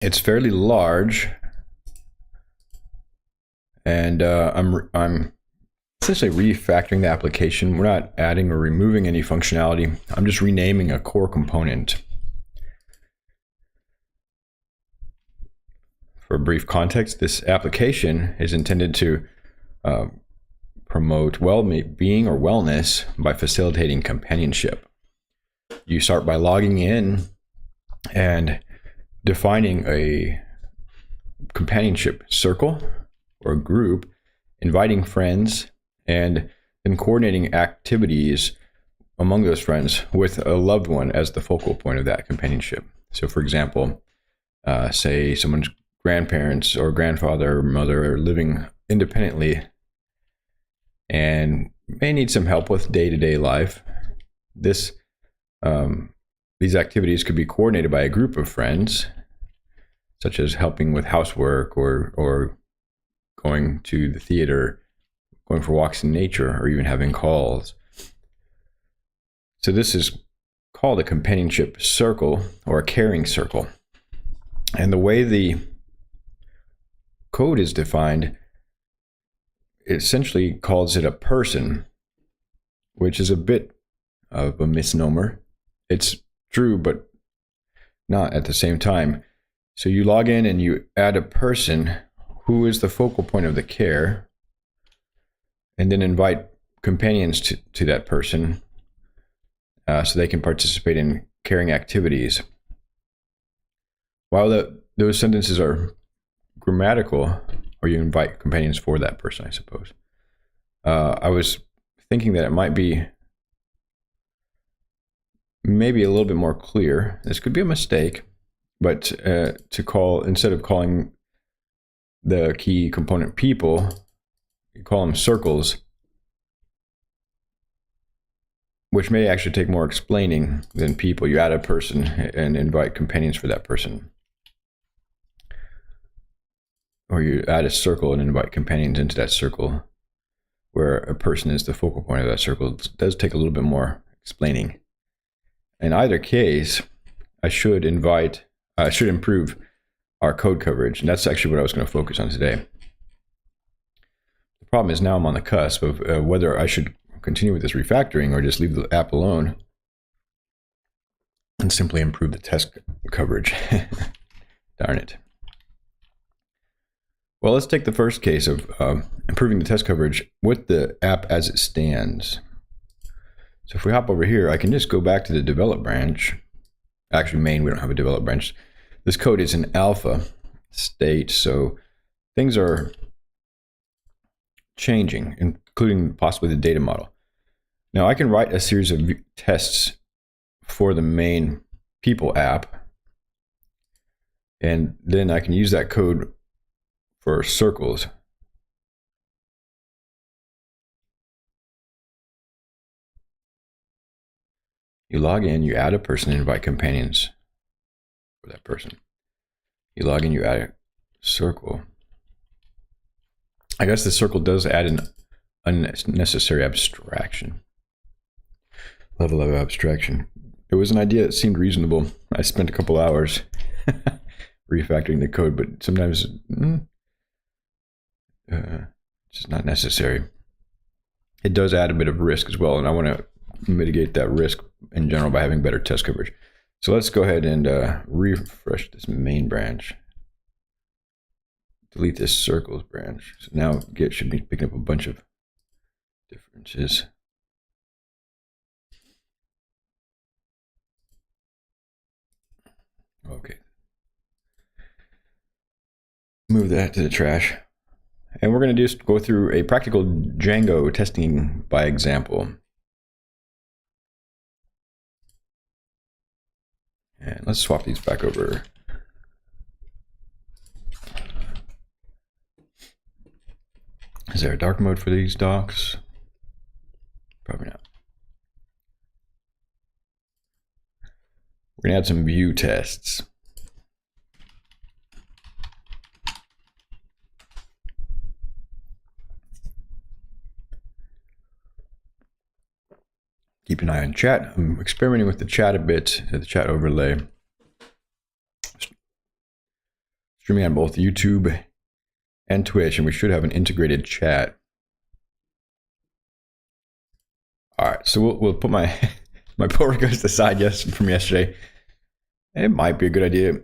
It's fairly large, and I'm essentially refactoring the application. We're not adding or removing any functionality. I'm just renaming a core component. For brief context, this application is intended to promote well-being or wellness by facilitating companionship. You start by logging in and defining a companionship circle or group, inviting friends, and then coordinating activities among those friends with a loved one as the focal point of that companionship. So, for example, say someone's grandparents or grandfather or mother are living independently and may need some help with day-to-day life. These activities could be coordinated by a group of friends, such as helping with housework or going to the theater, going for walks in nature, or even having calls. So this is called a companionship circle or a caring circle. And the way the code is defined, it essentially calls it a person, which is a bit of a misnomer. It's true, but not at the same time. So you log in and you add a person who is the focal point of the care, and then invite companions to that person so they can participate in caring activities. While those sentences are grammatical, or you invite companions for that person, I suppose. I was thinking that it might be maybe a little bit more clear. This could be a mistake, but instead of calling the key component people, you call them circles, which may actually take more explaining than people. You add a person and invite companions for that person. Or you add a circle and invite companions into that circle, where a person is the focal point of that circle. It does take a little bit more explaining. In either case, I should improve our code coverage, and that's actually what I was going to focus on today. The problem is now I'm on the cusp of whether I should continue with this refactoring or just leave the app alone and simply improve the test coverage. Darn it. Well, let's take the first case of improving the test coverage with the app as it stands. So if we hop over here, I can just go back to the develop branch. Actually, main, we don't have a develop branch. This code is in alpha state, so things are changing, including possibly the data model. Now I can write a series of tests for the main people app, and then I can use that code for circles. You log in, you add a person, and invite companions for that person. You log in, you add a circle. I guess the circle does add an unnecessary abstraction. Level of abstraction. It was an idea that seemed reasonable. I spent a couple hours refactoring the code, but sometimes it's just not necessary. It does add a bit of risk as well, and I want to mitigate that risk in general by having better test coverage. So let's go ahead and refresh this main branch. Delete this circles branch. So now Git should be picking up a bunch of differences. Okay. Move that to the trash. And we're going to just go through a practical Django testing by example. And let's swap these back over. Is there a dark mode for these docs? Probably not. We're going to add some view tests. Keep an eye on chat. I'm experimenting with the chat a bit, the chat overlay. streaming on both YouTube and Twitch, and we should have an integrated chat. All right, so we'll put my pull request aside from yesterday. It might be a good idea.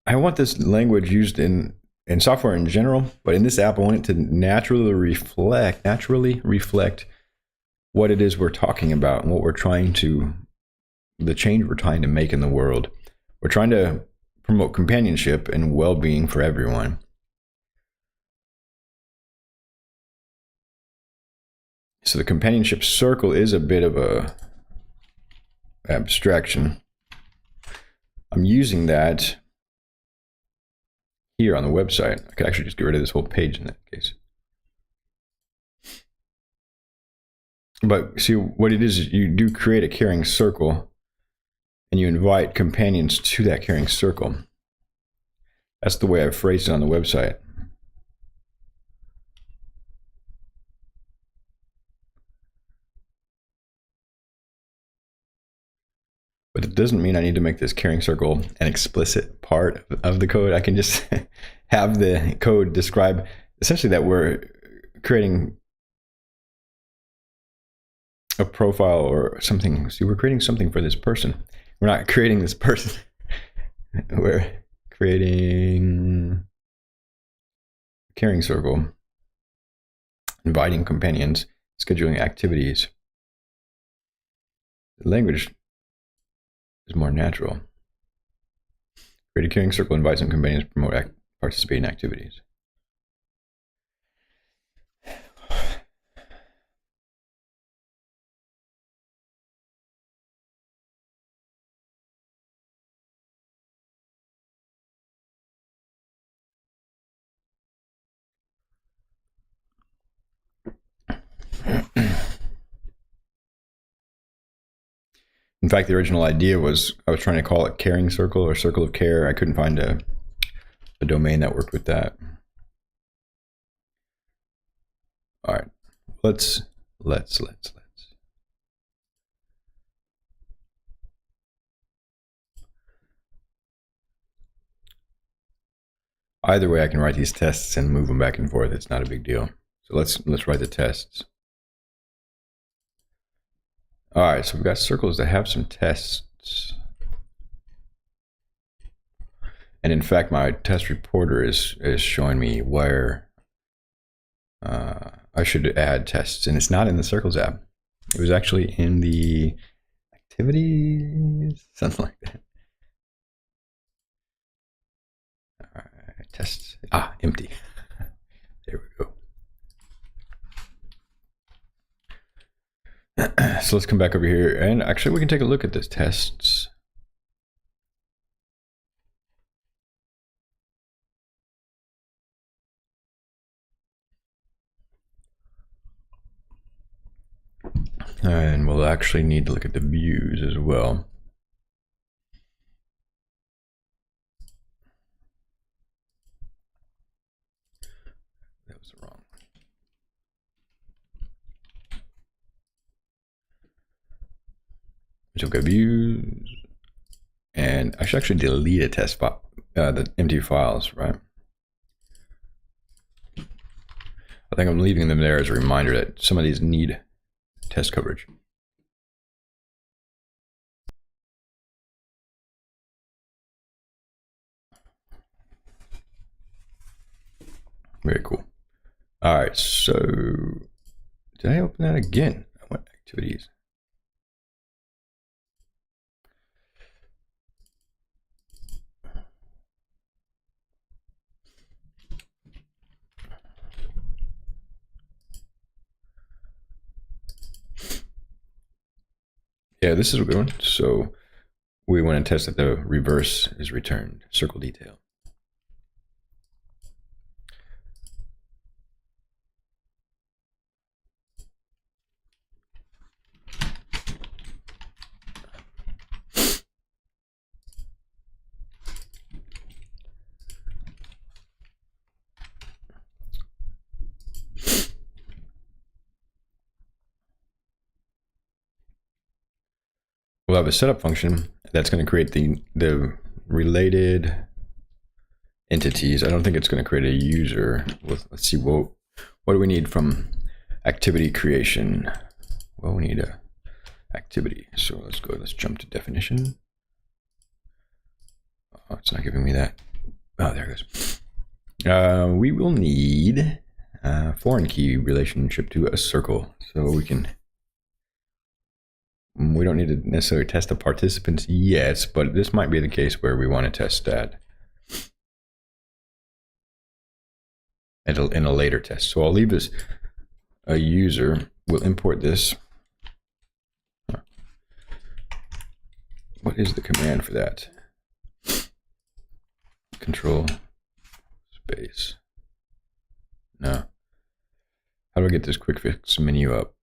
I want this language used in software in general, but in this app, I want it to naturally reflect what it is we're talking about and what we're trying to, the change we're trying to make in the world. We're trying to promote companionship and well-being for everyone. So the companionship circle is a bit of a abstraction. I'm using that here on the website. I could actually just get rid of this whole page in that case. But see, what it is you do create a caring circle and you invite companions to that caring circle. That's the way I've phrased it on the website. But it doesn't mean I need to make this caring circle an explicit part of the code. I can just have the code describe essentially that we're creating a profile or something. See, we're creating something for this person. We're not creating this person. We're creating a caring circle, inviting companions, scheduling activities. The language is more natural. Create a caring circle, invite some companions, promote participate in activities. In fact, the original idea was I was trying to call it caring circle or circle of care. I couldn't find a domain that worked with that. All right, let's. Either way, I can write these tests and move them back and forth. It's not a big deal. So let's write the tests. All right, so we've got circles that have some tests. And in fact, my test reporter is showing me where I should add tests, and it's not in the Circles app. It was actually in the activities, something like that. All right, tests. Empty. There we go. So let's come back over here, and actually we can take a look at the tests. And we'll actually need to look at the views as well. That was wrong. So we've got views, and I should actually delete a test file, the empty files, right? I think I'm leaving them there as a reminder that some of these need test coverage. Very cool. All right, so did I open that again? I went activities. Yeah, this is a good one. So we want to test that the reverse is returned, circle detail. We'll have a setup function that's going to create the related entities. I don't think it's going to create a user. Let's see, what do we need from activity creation? Well, we need a activity. So let's jump to definition. Oh, it's not giving me that. Oh, there it goes. We will need a foreign key relationship to a circle. So we don't need to necessarily test the participants yet, but this might be the case where we want to test that in a later test. So I'll leave this a user. We'll import this. What is the command for that? Control space. No. How do I get this quick fix menu up?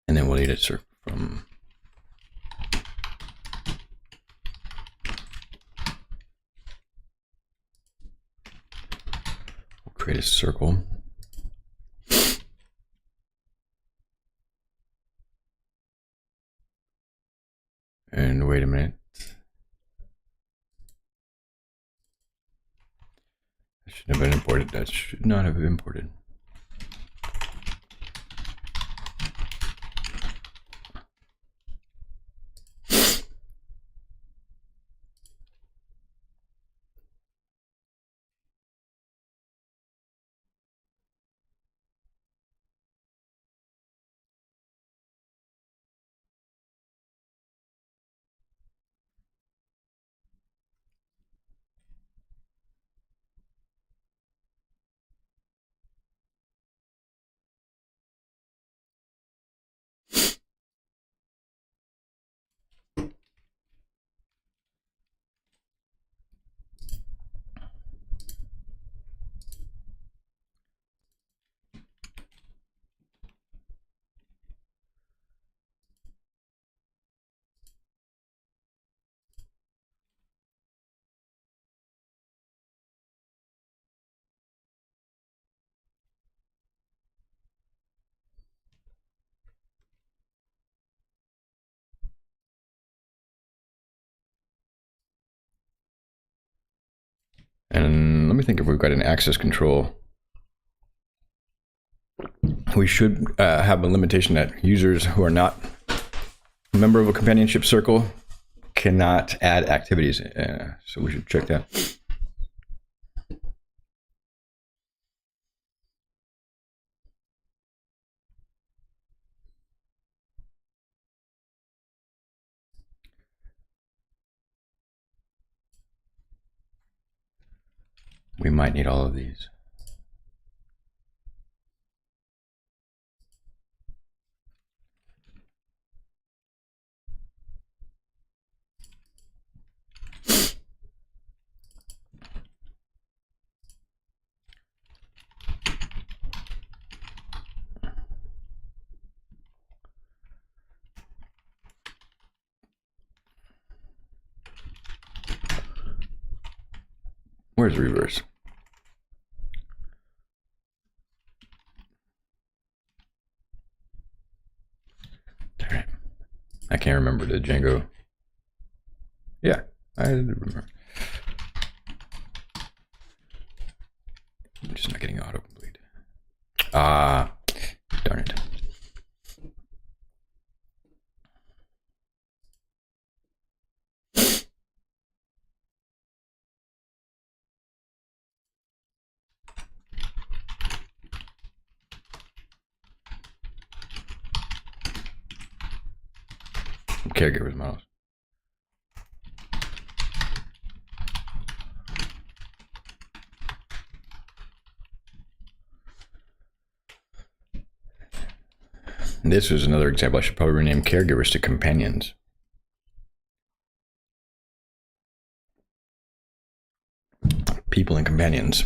And then we'll need it from we'll create a circle. And wait a minute. That shouldn't have been imported. That should not have been imported. And let me think if we've got an access control. We should have a limitation that users who are not a member of a companionship circle cannot add activities. So we should check that. We might need all of these. Where's reverse? Darn it. I can't remember the Django. Yeah, I remember. I'm just not getting autocomplete. Ah, darn it. caregivers models. This was another example. I should probably rename caregivers to companions. People and companions.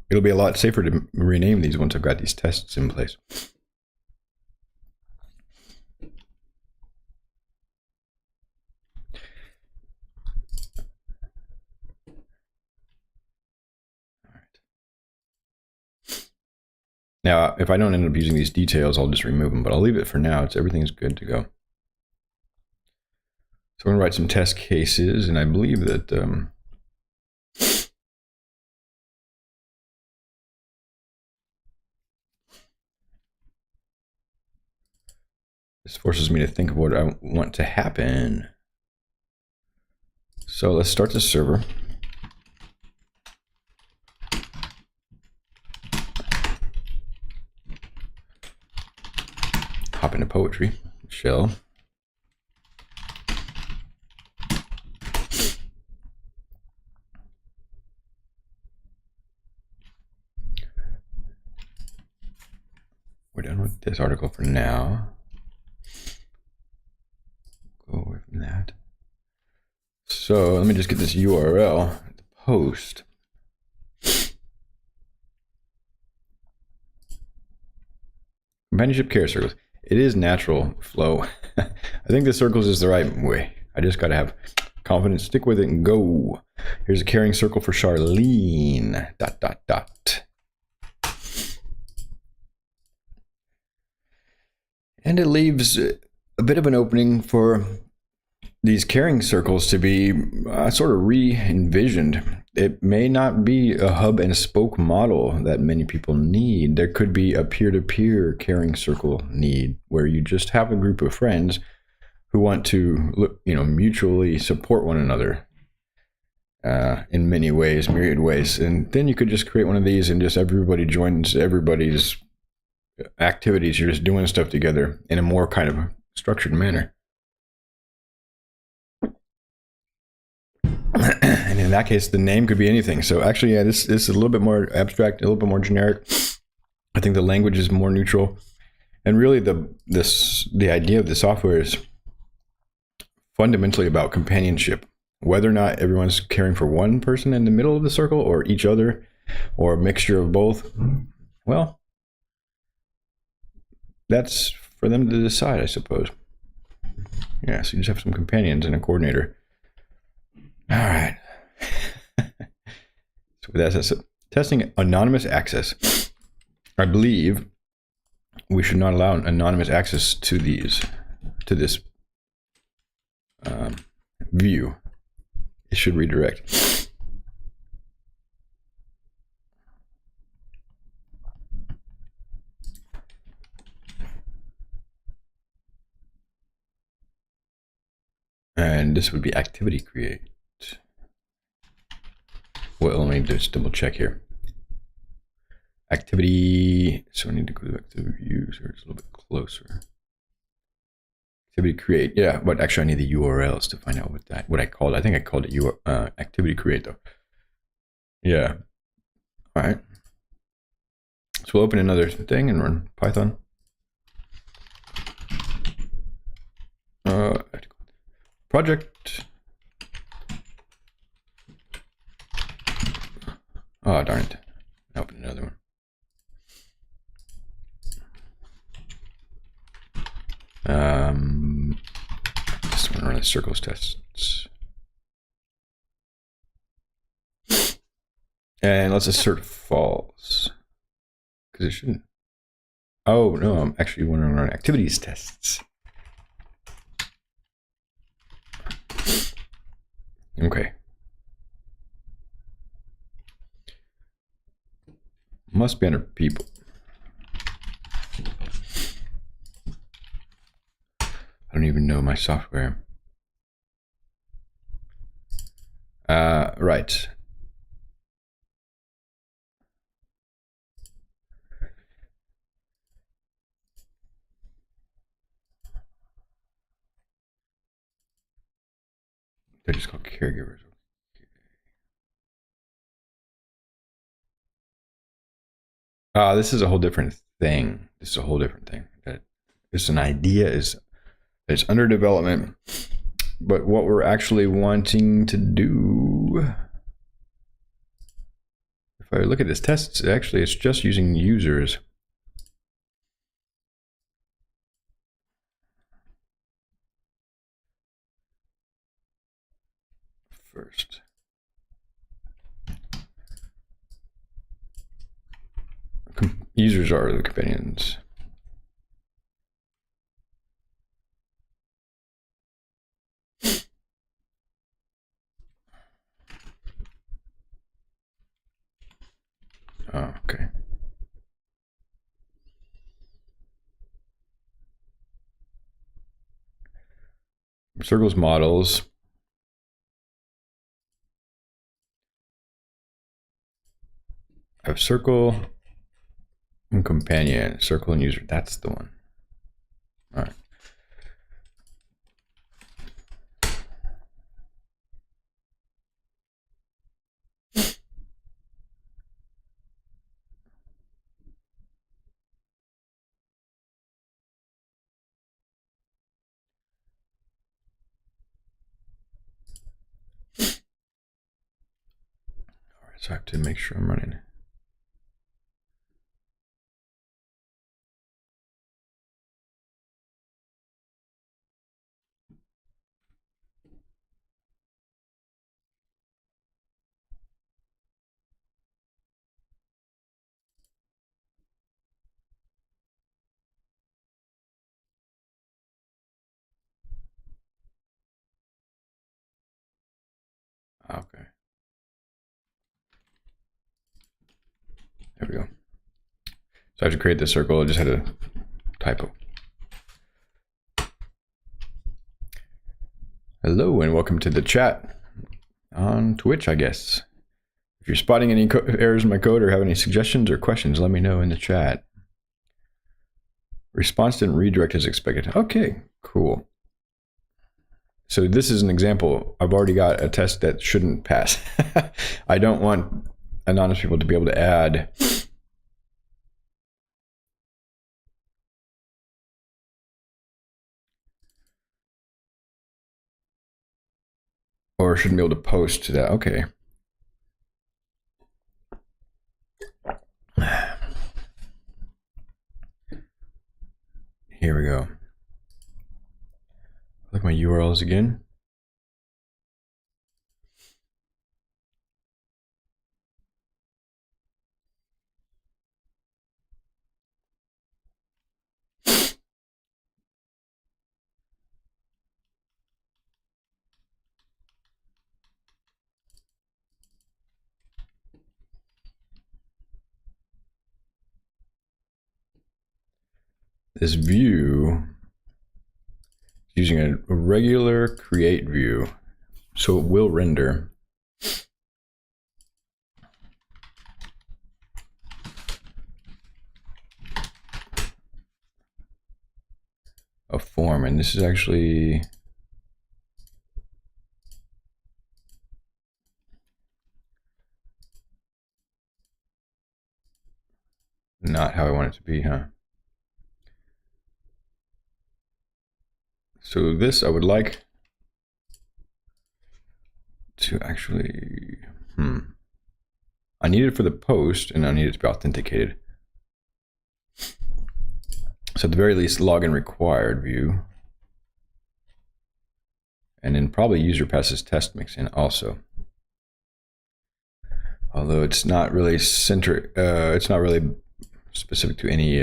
It'll be a lot safer to rename these once I've got these tests in place. Now, if I don't end up using these details, I'll just remove them, but I'll leave it for now. Everything's good to go. So I'm going to write some test cases, and I believe that this forces me to think of what I want to happen. So let's start the server. Hop into poetry, shell. We're done with this article for now. Go away from that. So let me just get this URL, the post. Companionship care circles. It is natural flow. I think the circles is the right way. I just got to have confidence, stick with it, and go. Here's a caring circle for Charlene. ... And it leaves a bit of an opening for these caring circles to be sort of re-envisioned. It may not be a hub and spoke model that many people need. There could be a peer-to-peer caring circle need where you just have a group of friends who want to, mutually support one another in many ways, myriad ways. And then you could just create one of these and just everybody joins everybody's activities. You're just doing stuff together in a more kind of structured manner. And in that case, the name could be anything. So actually, yeah, this is a little bit more abstract, a little bit more generic. I think the language is more neutral. And really, the idea of the software is fundamentally about companionship. Whether or not everyone's caring for one person in the middle of the circle or each other or a mixture of both, well, that's for them to decide, I suppose. Yeah, so you just have some companions and a coordinator. All right. So that's testing anonymous access. I believe we should not allow anonymous access to this view. It should redirect. And this would be activity create. Well, let me just double check here. Activity, so I need to go back to the view so it's a little bit closer. Activity create, yeah, but actually I need the URLs to find out what I called it. I think I called it activity create though. Yeah, all right. So we'll open another thing and run Python. Project. Oh, darn it. Open another one. Just want to run the circles tests. And let's assert false. Because it shouldn't. Oh, no, I'm actually want to run activities tests. Okay. Must be under people. I don't even know my software. Right. They're just called caregivers. This is a whole different thing. This is a whole different thing. It's an idea. It's under development. But what we're actually wanting to do, if I look at this test, it's just using users. First. Users are the companions. Oh, okay. Circles models. I have circle and companion, circle and user. That's the one. All right. So I have to make sure I'm running. Okay. There we go. So I have to create this circle. I just had a typo. Hello and welcome to the chat on Twitch, I guess. If you're spotting any errors in my code or have any suggestions or questions, let me know in the chat. Response didn't redirect as expected. Okay, cool. So this is an example. I've already got a test that shouldn't pass. I don't want anonymous people to be able to add or shouldn't be able to post to that. Okay. Here we go. Look at my URLs again. This view is using a regular create view, so it will render. A form, and this is actually not how I want it to be, huh? So this I would like to actually, I need it for the post and I need it to be authenticated. So at the very least, login required view. And then probably user passes test mix in also. Although it's not really it's not really specific to any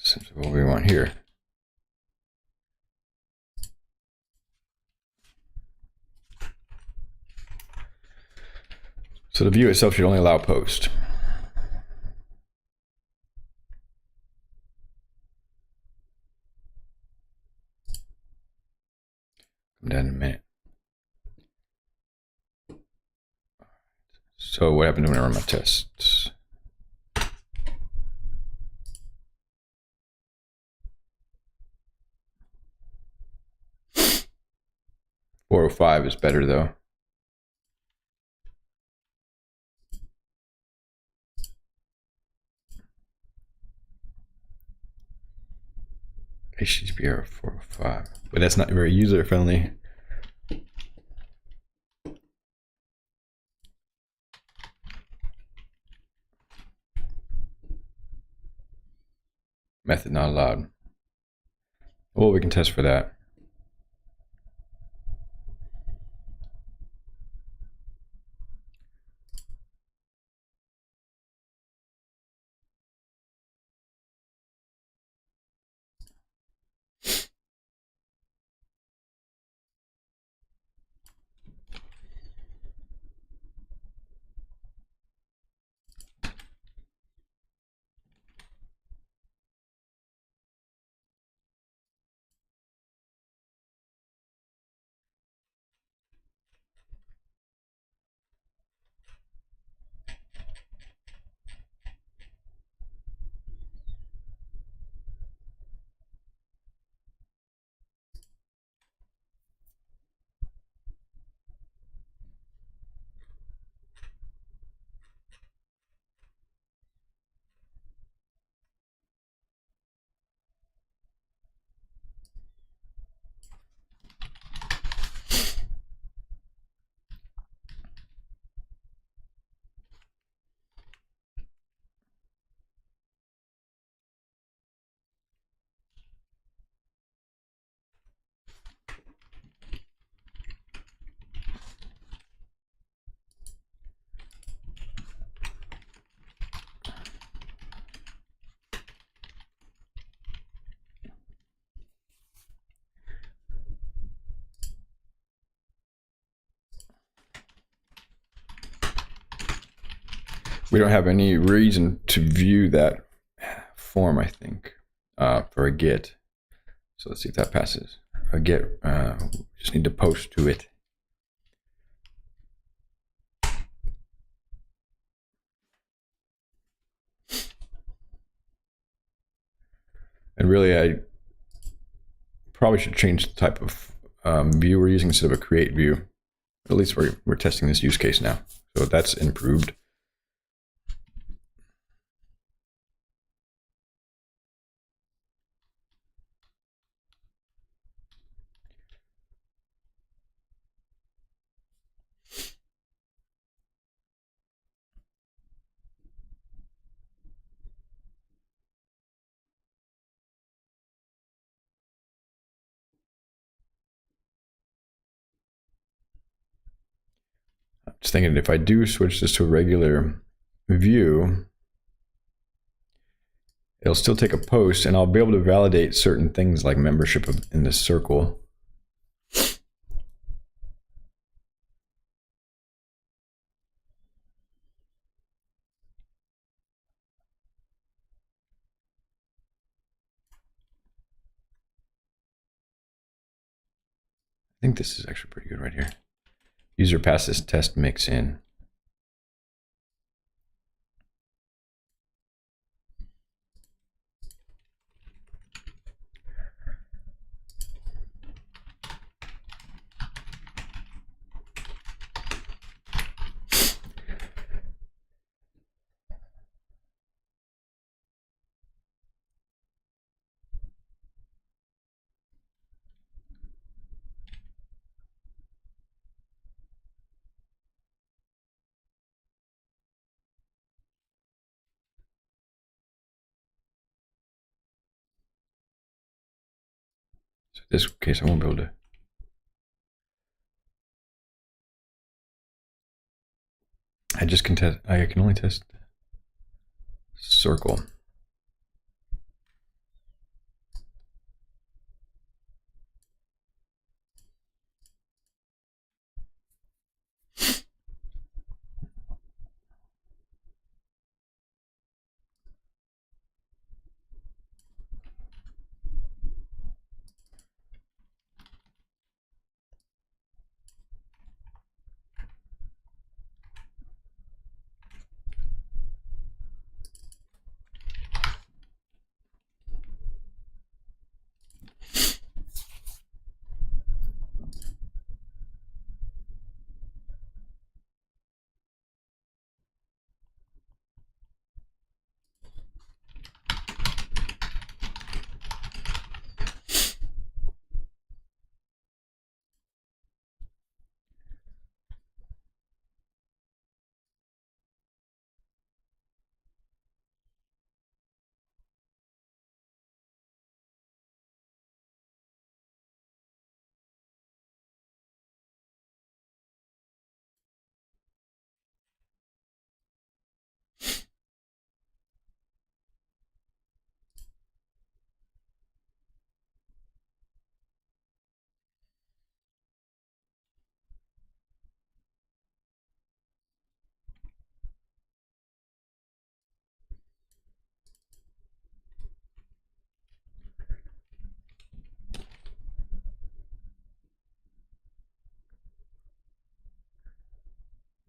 this is what we want here. So the view itself should only allow post. Come down in a minute. So what happened when I run my tests? .405 is better though. HTTP 405, but that's not very user friendly. Method not allowed. Well, we can test for that. We don't have any reason to view that form, I think, for a get. So let's see if that passes. A get, just need to post to it. And really, I probably should change the type of view we're using instead of a create view. At least we're testing this use case now. So that's improved. I'm just thinking if I do switch this to a regular view, it'll still take a post and I'll be able to validate certain things like membership in this circle. I think this is actually pretty good right here. User passes test mix in. So in this case, I won't be able to. I can only test circle.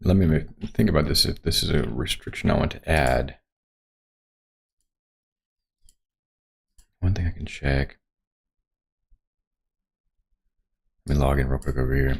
let me think about this. If this is a restriction I want to add, one thing I can check. Let me log in real quick over here.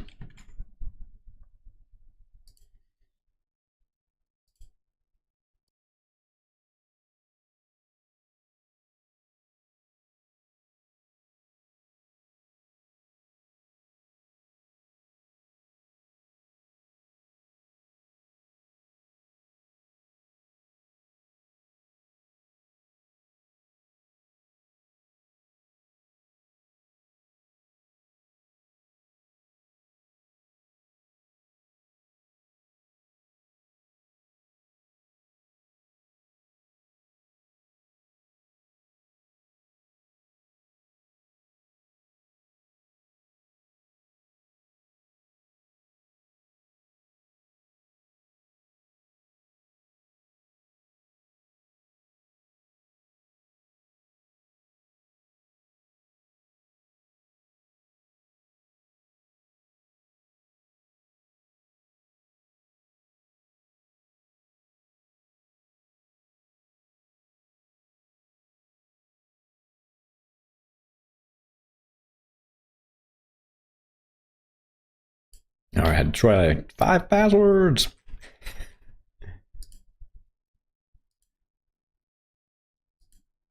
All right, I had to try like 5 passwords.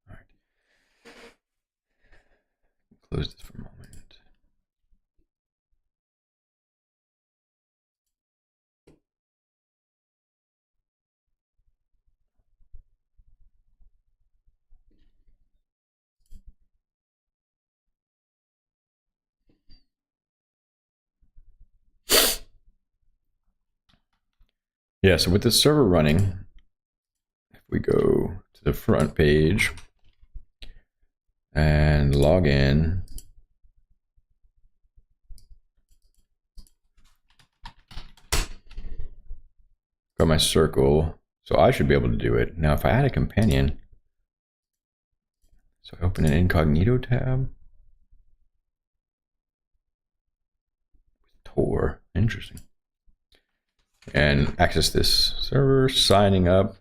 All right. Close this for a moment. Yeah, so with the server running, if we go to the front page and log in, got my circle, so I should be able to do it. Now, if I add a companion, so I open an incognito tab. Tor, interesting. And access this server, signing up.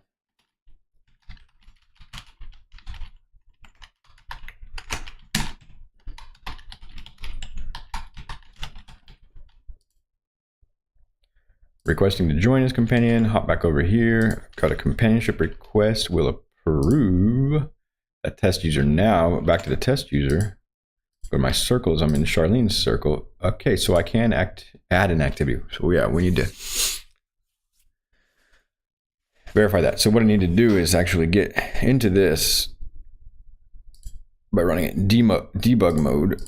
Requesting to join as companion, hop back over here, got a companionship request, will approve a test user now. Back to the test user, go to my circles, I'm in Charlene's circle. Okay, so I can add an activity. So yeah, we need to verify that. So what I need to do is actually get into this by running it debug mode.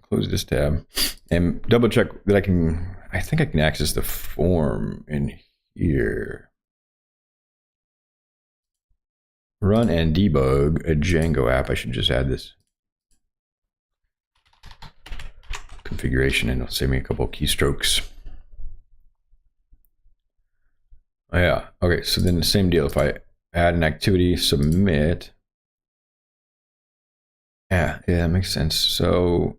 Close this tab and double check that I think I can access the form in here. Run and debug a Django app. I should just add this configuration and it'll save me a couple of keystrokes. Oh, yeah, okay, so then the same deal. If I add an activity, submit. Yeah, that makes sense. So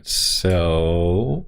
sell.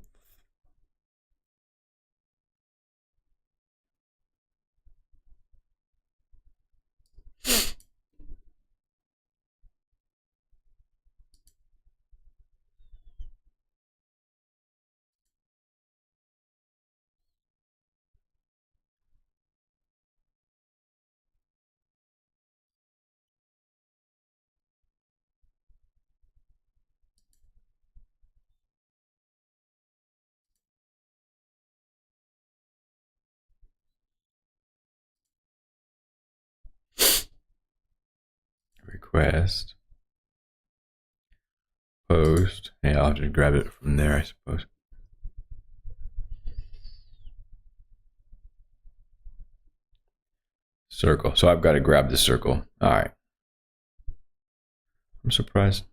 request, post. Yeah, I'll just grab it from there, I suppose. Circle. So I've got to grab the circle. All right. I'm surprised.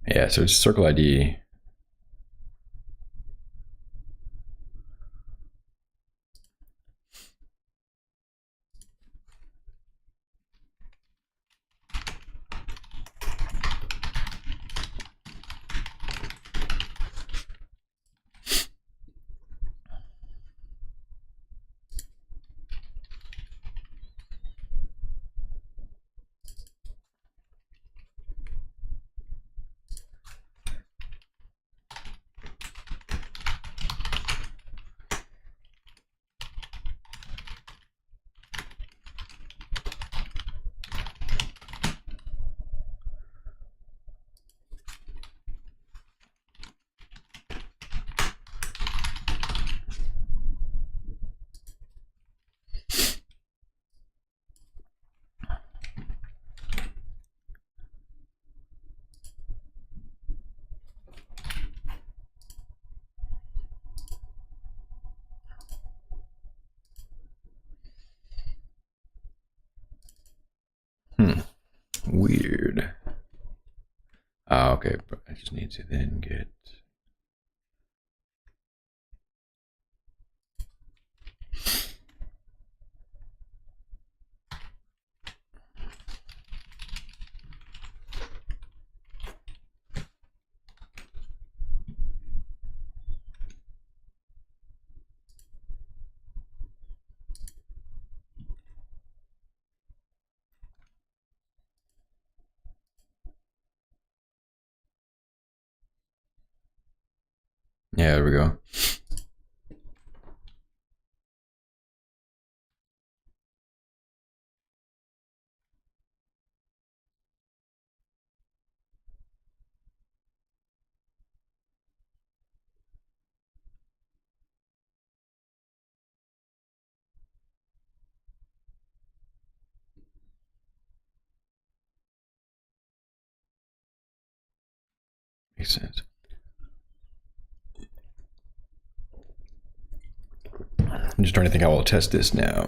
Yeah, so it's circle ID. Weird. Okay, but I just need to then get. Yeah, there we go. Makes sense. I'm just trying to think how I'll test this now.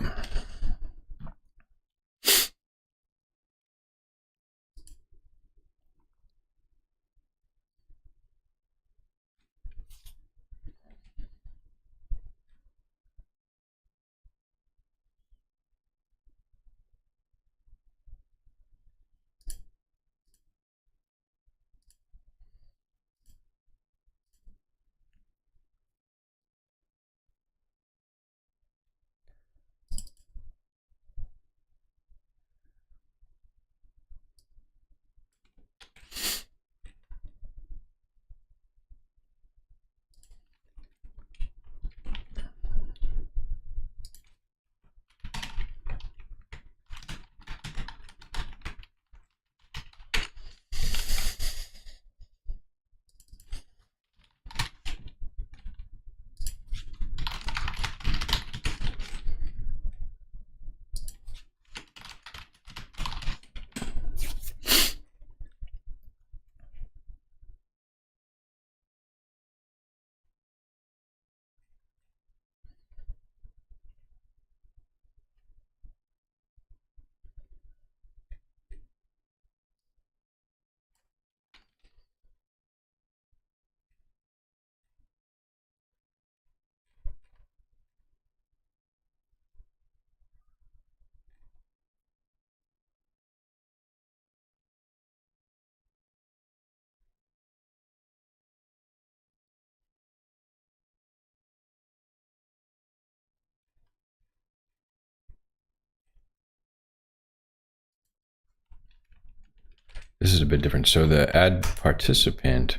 This is a bit different. So the add participant,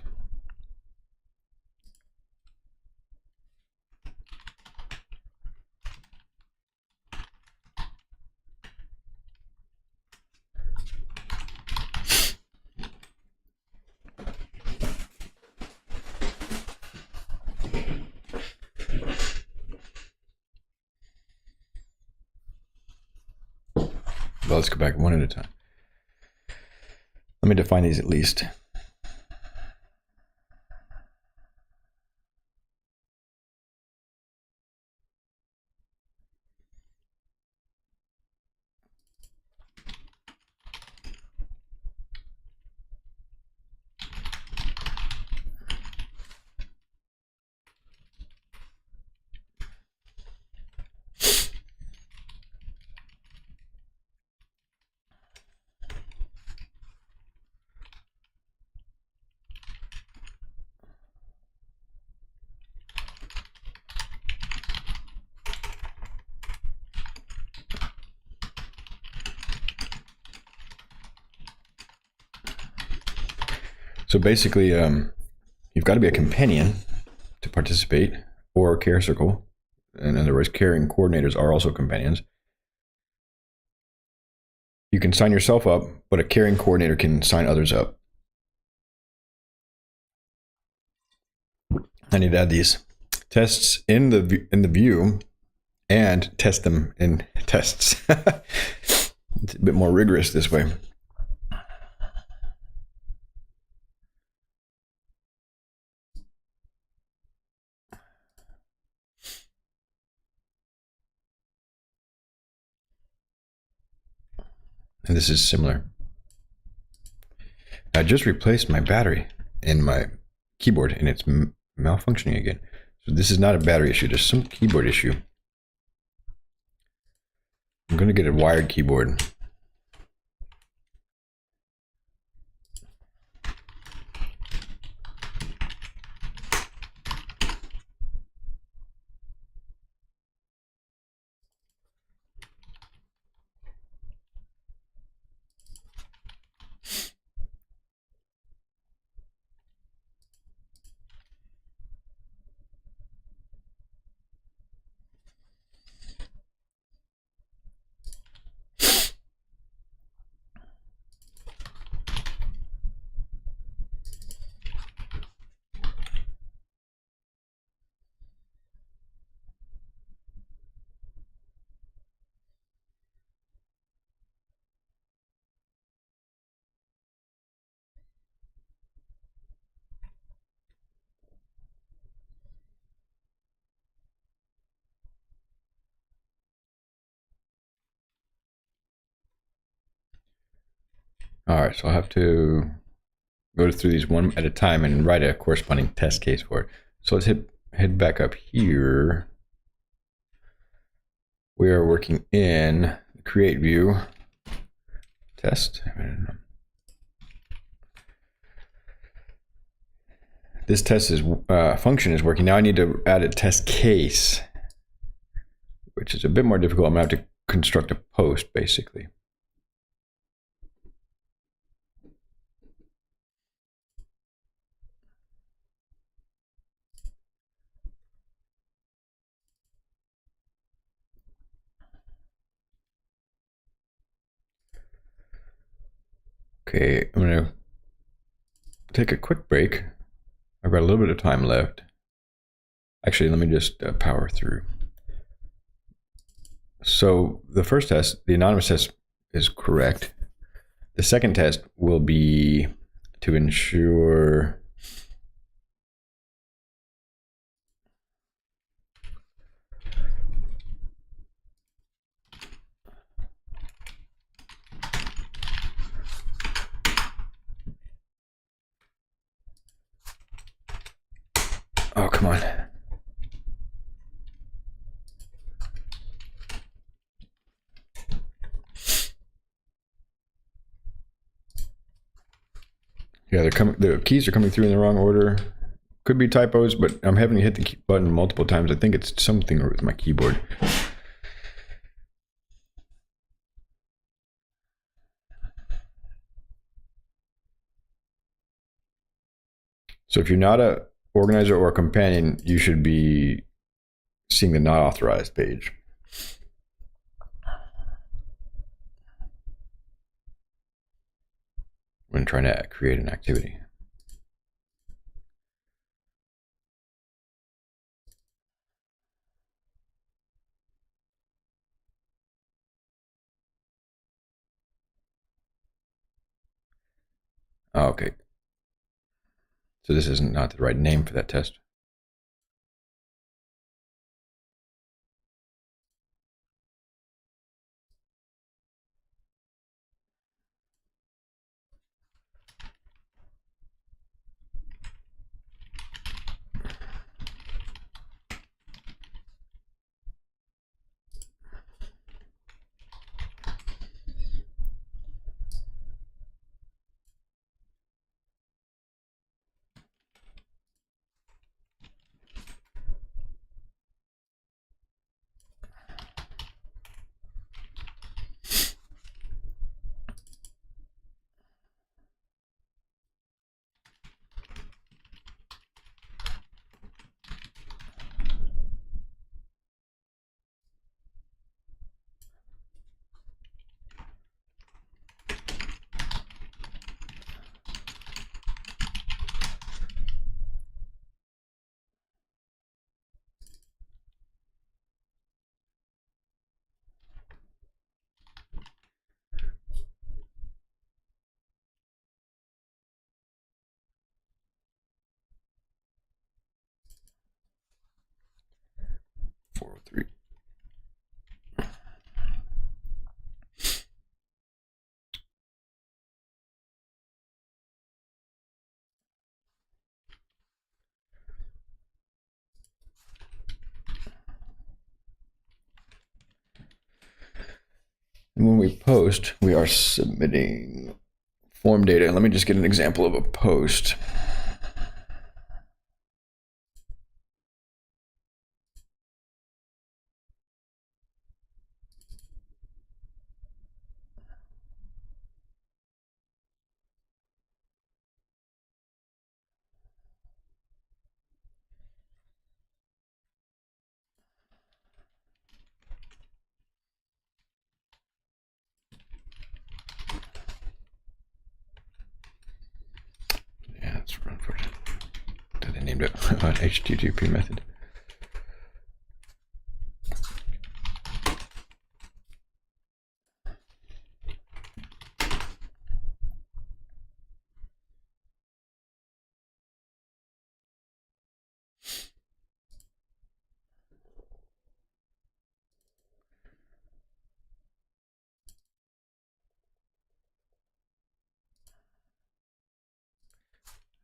well, let's go back one at a time. Let me define these at least. So basically, you've got to be a companion to participate, or a care circle. In other words, caring coordinators are also companions. You can sign yourself up, but a caring coordinator can sign others up. I need to add these tests in the view and test them in tests. It's a bit more rigorous this way. And this is similar. I just replaced my battery in my keyboard and it's malfunctioning again. So this is not a battery issue, there's some keyboard issue. I'm going to get a wired keyboard. All right, so I'll have to go through these one at a time and write a corresponding test case for it. So let's head back up here. We are working in the create view test. This test is function is working. Now I need to add a test case, which is a bit more difficult. I'm gonna have to construct a post basically. Okay, I'm gonna take a quick break. I've got a little bit of time left. Actually, let me just power through. So the first test, the anonymous test, is correct. The second test will be to ensure oh, come on. Yeah, the keys are coming through in the wrong order. Could be typos, but I'm having to hit the button multiple times. I think it's something with my keyboard. So if you're not a organizer or a companion, you should be seeing the not authorized page. When trying to create an activity. Oh, okay. So this isn't not the right name for that test. Three. And when we post, we are submitting form data. Let me just get an example of a post. Yeah, that's run for it. They named it an HTTP method.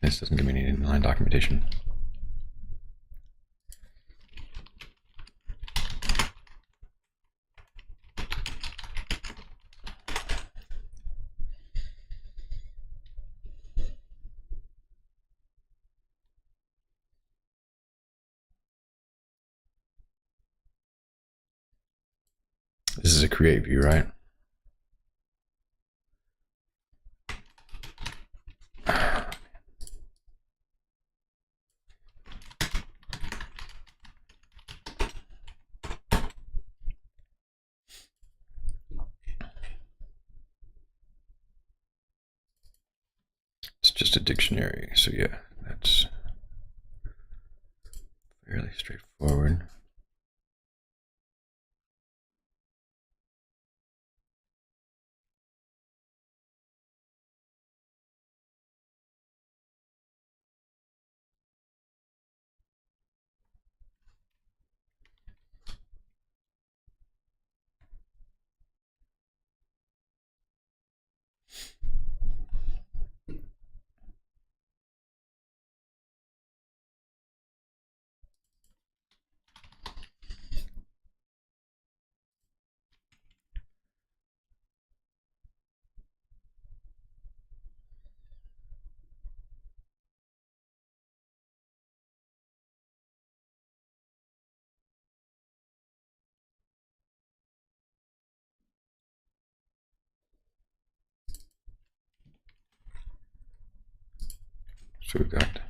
This doesn't give me any inline documentation. This is a create view, right? It's just a dictionary, so yeah, that's fairly straightforward. So we've got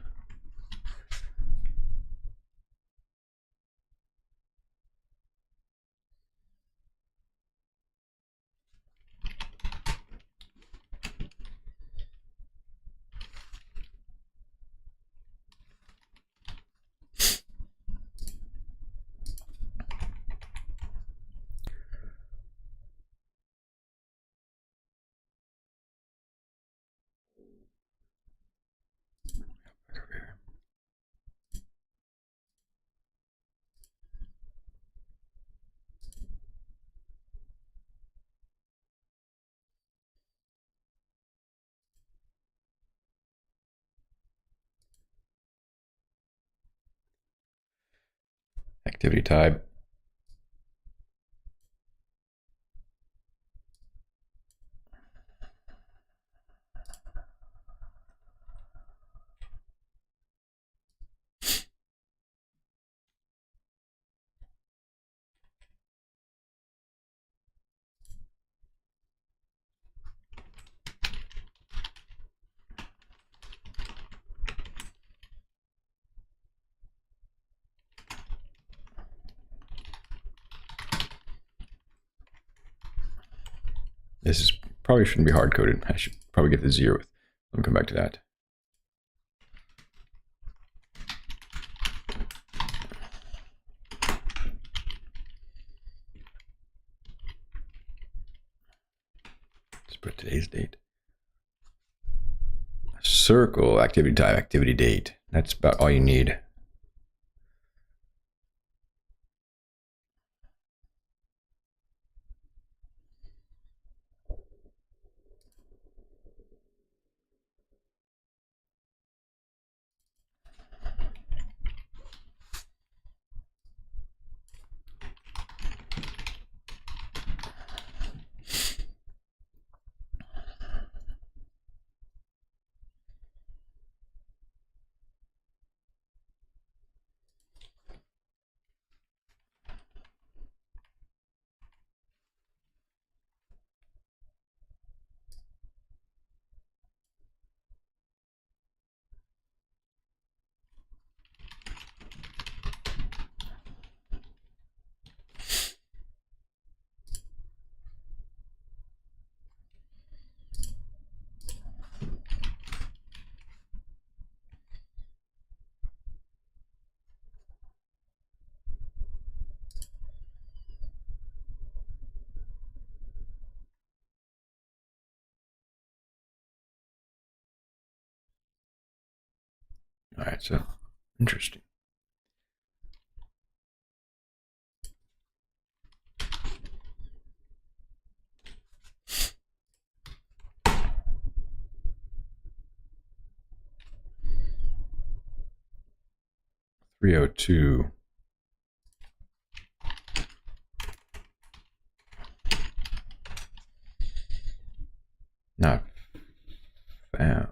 activity type. This is probably shouldn't be hard coded. I should probably get the 0th. Let me come back to that. Let's put today's date. Circle activity type, activity date. That's about all you need. All right, so interesting. $302. Not found.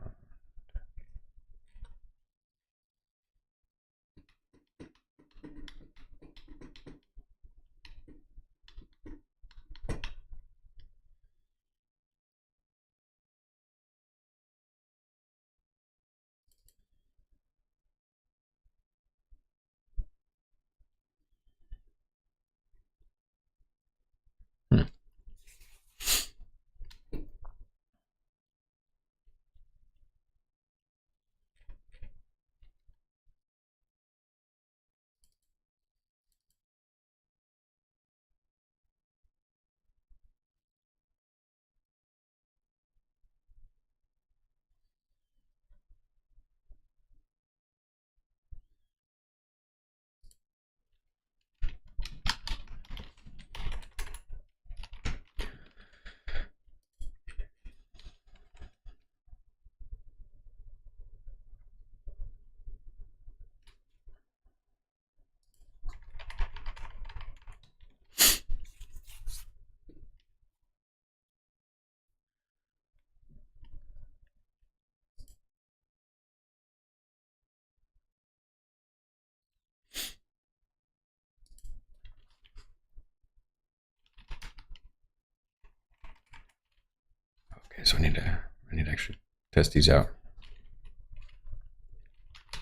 Okay, so I need to actually test these out.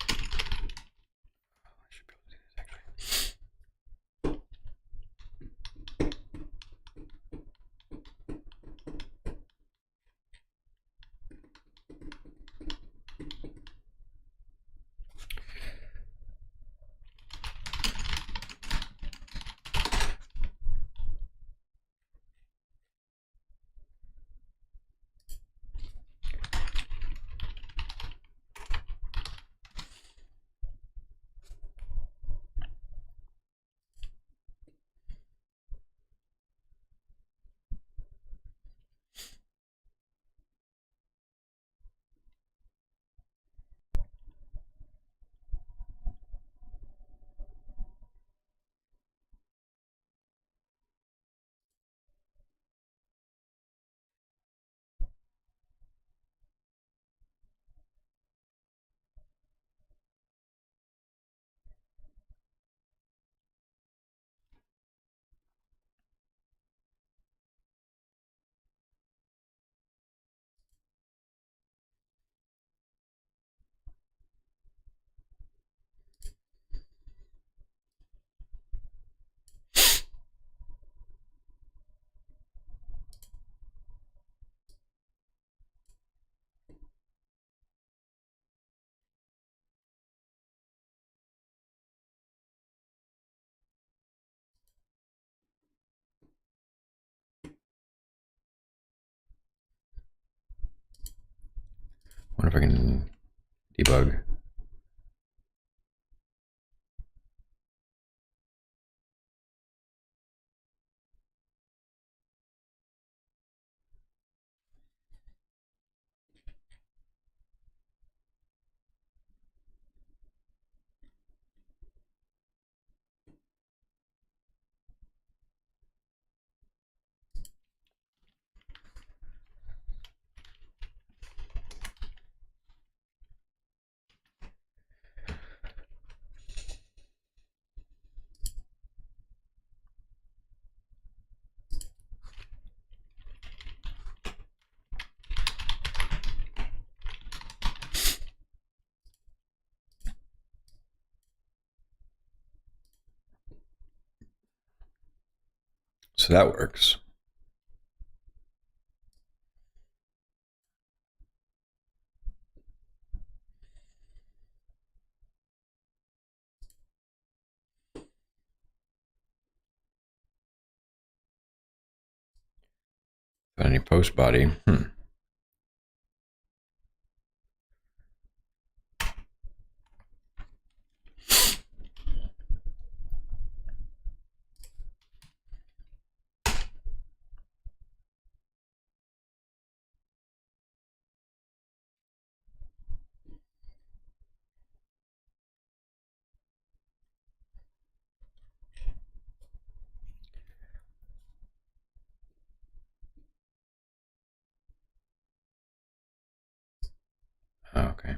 I should be able to do this actually. wonder if I can debug. So that works. Got any post body? Okay.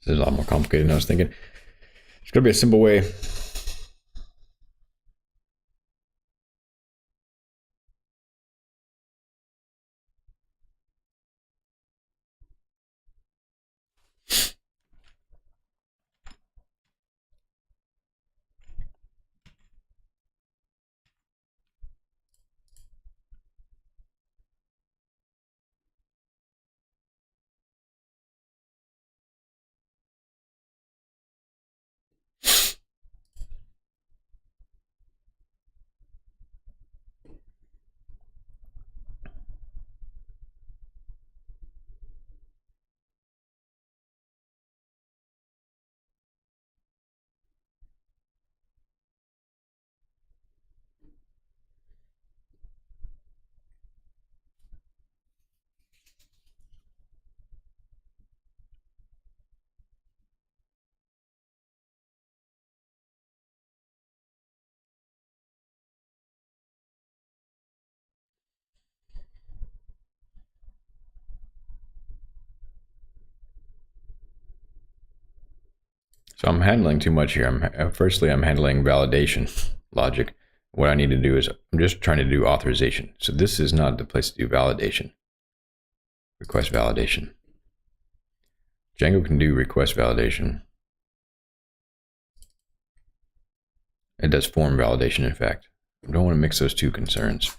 This is a lot more complicated than I was thinking. It's going to be a simple way. So I'm handling too much here. Firstly, I'm handling validation logic. What I need to do is I'm just trying to do authorization. So this is not the place to do validation. Request validation. Django can do request validation. It does form validation, in fact. I don't want to mix those two concerns.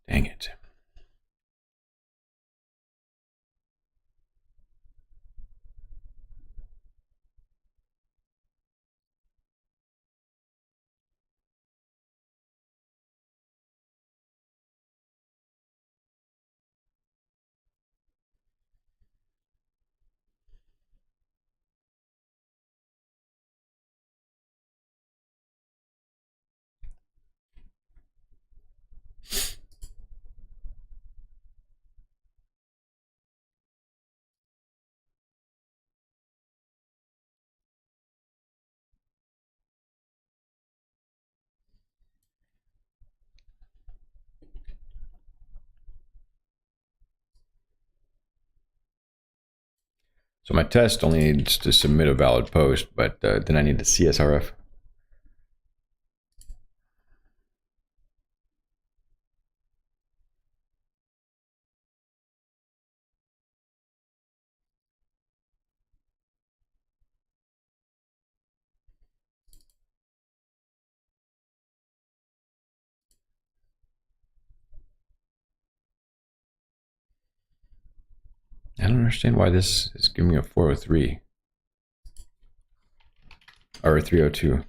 Dang it. So my test only needs to submit a valid post, but then I need the CSRF. I don't understand why this is giving me a 403 or a 302.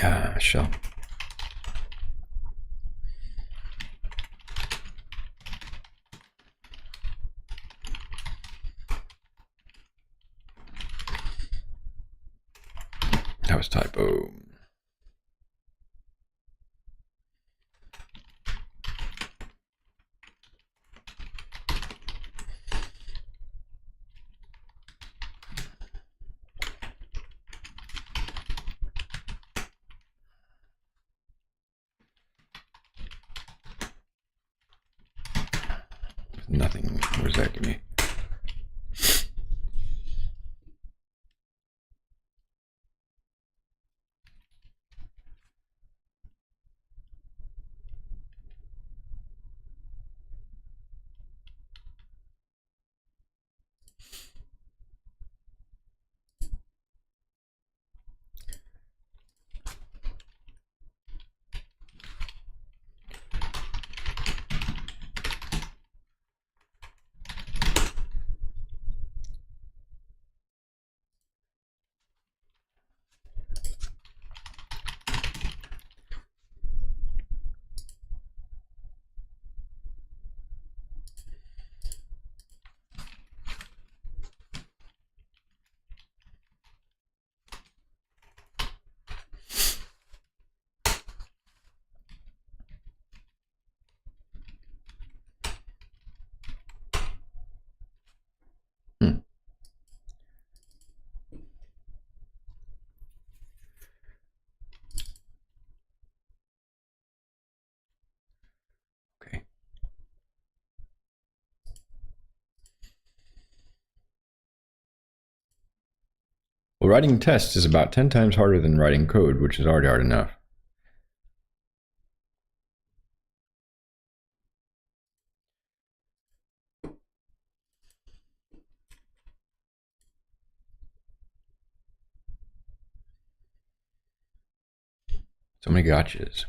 Ah, shell. That was typo. Nothing. What does that give me? Okay. Well, writing tests is about 10 times harder than writing code, which is already hard enough. So many gotchas.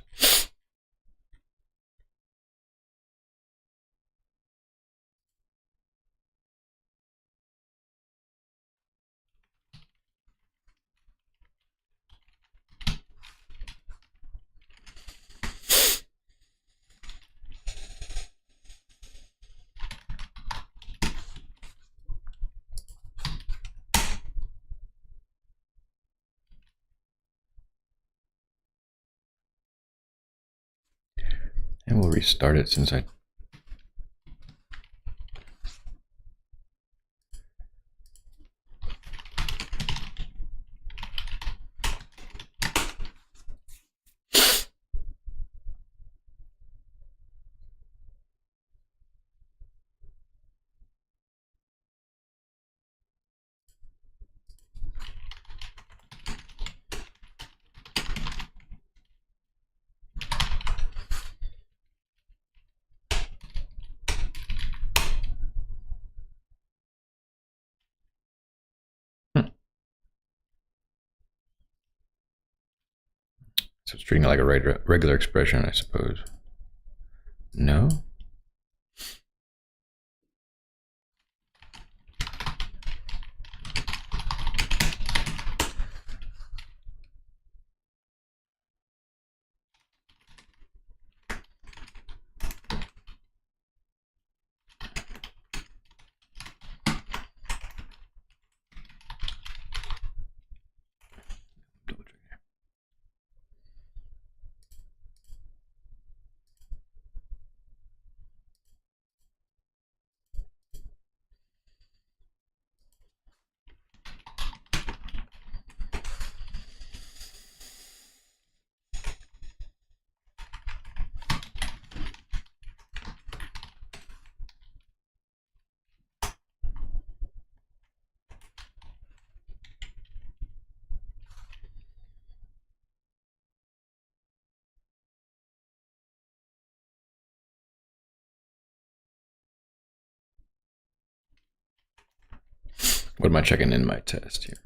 And we'll restart it since I... So it's treating it like a regular expression, I suppose. No? What am I checking in my test here?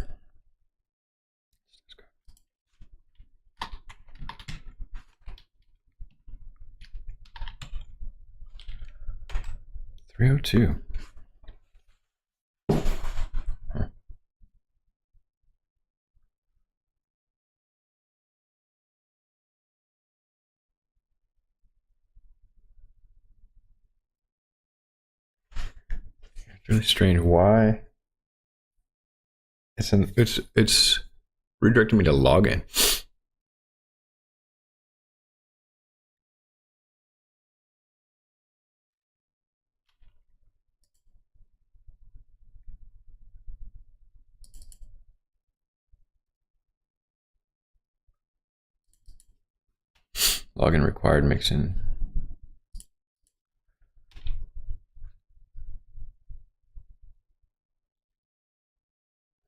302. Huh. It's really strange. Why? It's redirecting me to login. Login required mixin.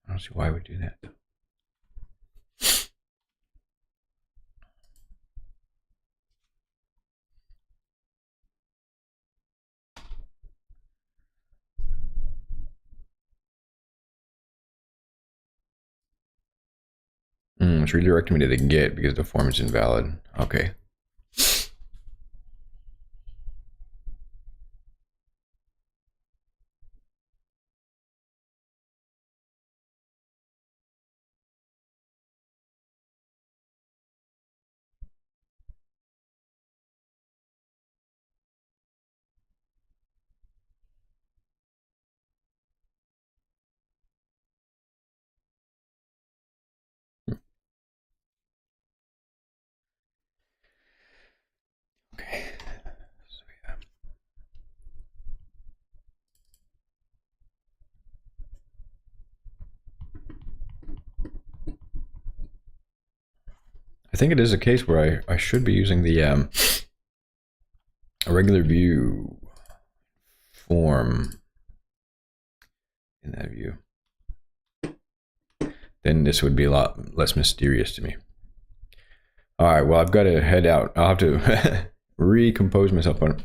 I don't see why we do that. It's redirecting me to the get because the form is invalid. Okay. Okay. So, yeah. I think it is a case where I should be using the a regular view form in that view. Then this would be a lot less mysterious to me. All right, well, I've got to head out. I'll have to recompose myself on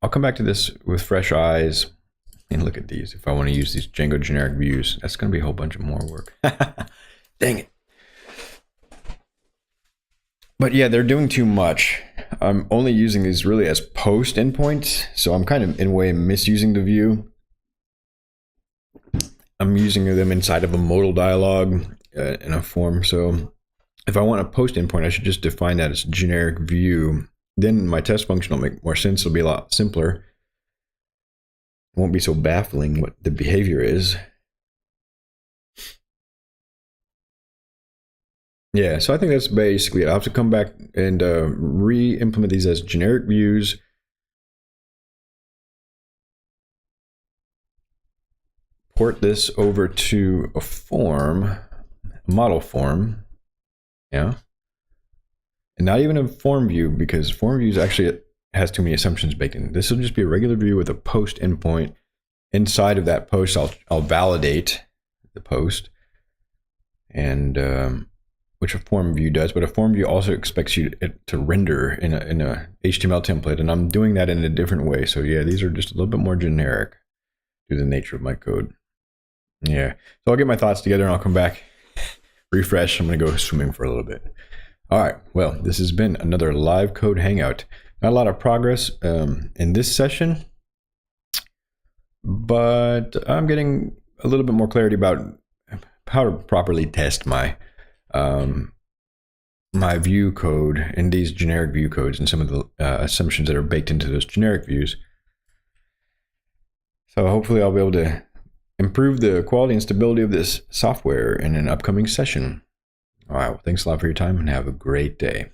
I'll come back to this with fresh eyes and look at these. If I want to use these Django generic views, that's going to be a whole bunch of more work. Dang it. But yeah, they're doing too much. I'm only using these really as post endpoints, so I'm kind of in a way misusing the view. I'm using them inside of a modal dialog in a form. So if I want a post endpoint, I should just define that as generic view. Then my test function will make more sense. It'll be a lot simpler. It won't be so baffling what the behavior is. Yeah, so I think that's basically it. I'll have to come back and re-implement these as generic views. Port this over to a form, a model form. Yeah. And not even a form view, because form views actually has too many assumptions baked in. This will just be a regular view with a post endpoint. Inside of that post, I'll validate the post, and which a form view does. But a form view also expects you to render in a HTML template, and I'm doing that in a different way. So yeah, these are just a little bit more generic to the nature of my code. Yeah, so I'll get my thoughts together and I'll come back, refresh. I'm gonna go swimming for a little bit. All right, well, this has been another live code hangout. Not a lot of progress in this session, but I'm getting a little bit more clarity about how to properly test my my view code and these generic view codes and some of the assumptions that are baked into those generic views. So hopefully I'll be able to improve the quality and stability of this software in an upcoming session. All right, well, thanks a lot for your time and have a great day.